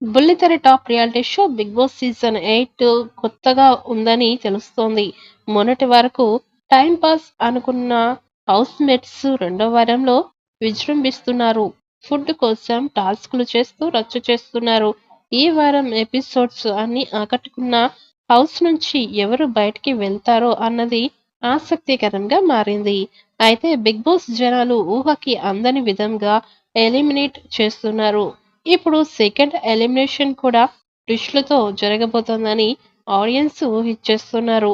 బుల్లితెర top reality show 'big boss' season 8 కొత్తగా ఉందని తెలుస్తోంది. మొన్నటి వరకు టైం పాస్ అనుకున్న హౌస్ మేట్స్ రెండో వారంలో విజృంభిస్తున్నారు. ఫుడ్ కోసం టాస్క్లు చేస్తూ రచ్చ చేస్తున్నారు. ఈ వారం ఎపిసోడ్స్ అన్ని ఆకట్టుకున్న హౌస్ నుంచి ఎవరు బయటికి వెళ్తారో అన్నది ఆసక్తికరంగా మారింది. అయితే బిగ్ బాస్ జనాలు ఊహకి అందని విధంగా ఎలిమినేట్ చేస్తున్నారు. ఇప్పుడు సెకండ్ ఎలిమినేషన్ కూడా ట్విస్టులతో జరగబోతోందని ఆడియన్స్ ఊహించేస్తున్నారు.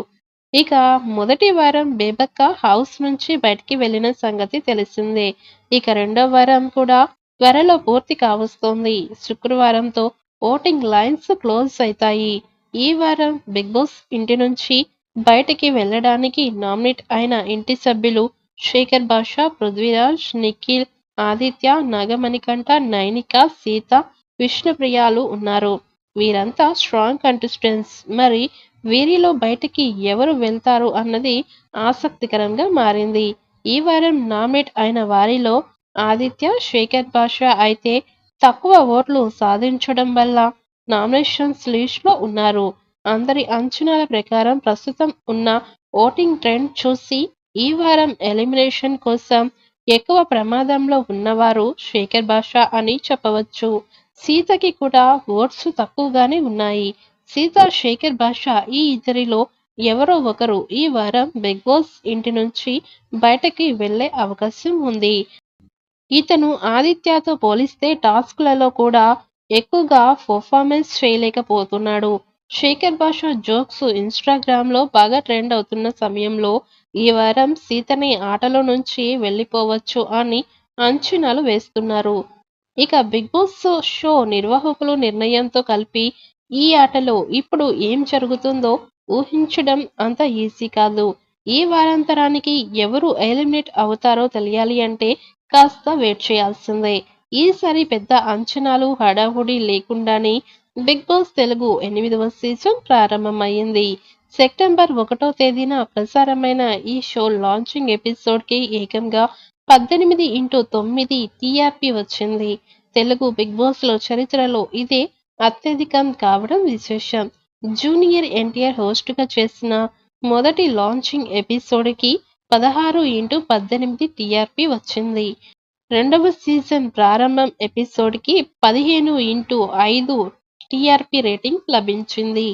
ఇక మొదటి వారం బేబక్క హౌస్ నుంచి బయటికి వెళ్లిన సంగతి తెలిసిందే. ఇక రెండో వారం కూడా త్వరలో పూర్తి కావస్తోంది. శుక్రవారంతో ఓటింగ్ లైన్స్ క్లోజ్ అవుతాయి. ఈ వారం బిగ్ బాస్ ఇంటి నుంచి బయటికి వెళ్లడానికి నామినేట్ అయిన ఇంటి సభ్యులు శేఖర్ భాషా, పృథ్వీరాజ్, నిఖిల్, ఆదిత్య, నాగమణికంఠ, నైనిక, సీత, విష్ణుప్రియాలు ఉన్నారు. వీరంతా స్ట్రాంగ్ కంటెస్టెంట్స్. మరి వీరిలో బయటికి ఎవరు వెళ్తారు అన్నది ఆసక్తికరంగా మారింది. ఈ వారం నామినేట్ అయిన వారిలో ఆదిత్య, శేఖర్ భాష అయితే తక్కువ ఓట్లు సాధించడం వల్ల నామినేషన్స్ లిస్టులో ఉన్నారు. అందరి అంచనాల ప్రకారం ప్రస్తుతం ఉన్న ఓటింగ్ ట్రెండ్ చూసి ఈ వారం ఎలిమినేషన్ కోసం ఎక్కువ ప్రమాదంలో ఉన్నవారు శేఖర్ భాష అని చెప్పవచ్చు. సీతకి కూడా ఓట్స్ తక్కువగానే ఉన్నాయి. సీత, శేఖర్ భాష ఈ ఇద్దరిలో ఎవరో ఒకరు ఈ వారం బిగ్ బాస్ ఇంటి నుంచి బయటకి వెళ్లే అవకాశం ఉంది. ఇతను ఆదిత్యతో పోలిస్తే టాస్క్లలో కూడా ఎక్కువగా పర్ఫార్మెన్స్ చేయలేకపోతున్నాడు. శేఖర్ భాష జోక్స్ ఇన్స్టాగ్రామ్లో బాగా ట్రెండ్ అవుతున్న సమయంలో ఈ వారం సీతని ఆటలో నుంచి వెళ్లిపోవచ్చు అని అంచనాలు వేస్తున్నారు. ఇక బిగ్ బాస్ షో నిర్వాహకుల నిర్ణయంతో కలిపి ఈ ఆటలో ఇప్పుడు ఏం జరుగుతుందో ఊహించడం అంత ఈజీ కాదు. ఈ వారాంతరానికి ఎవరు ఎలిమినేట్ అవుతారో తెలియాలి అంటే కాస్త వెయిట్ చేయాల్సిందే. ఈసారి పెద్ద అంచనాలు, హడావుడి లేకుండానే బిగ్ బాస్ తెలుగు 8వ సీజన్ ప్రారంభమైంది. సెప్టెంబర్ 1వ తేదీన ప్రసారమైన ఈ షో లాంచింగ్ ఎపిసోడ్కి ఏకంగా 18x9 టీఆర్పీ వచ్చింది. తెలుగు బిగ్ బాస్లో చరిత్రలో ఇదే అత్యధికం కావడం విశేషం. జూనియర్ ఎన్టీఆర్ హోస్ట్గా చేసిన మొదటి లాంచింగ్ ఎపిసోడ్కి 16x18 టీఆర్పీ వచ్చింది. రెండవ సీజన్ ప్రారంభం ఎపిసోడ్కి 15x5 టీఆర్పీ రేటింగ్ లభించింది.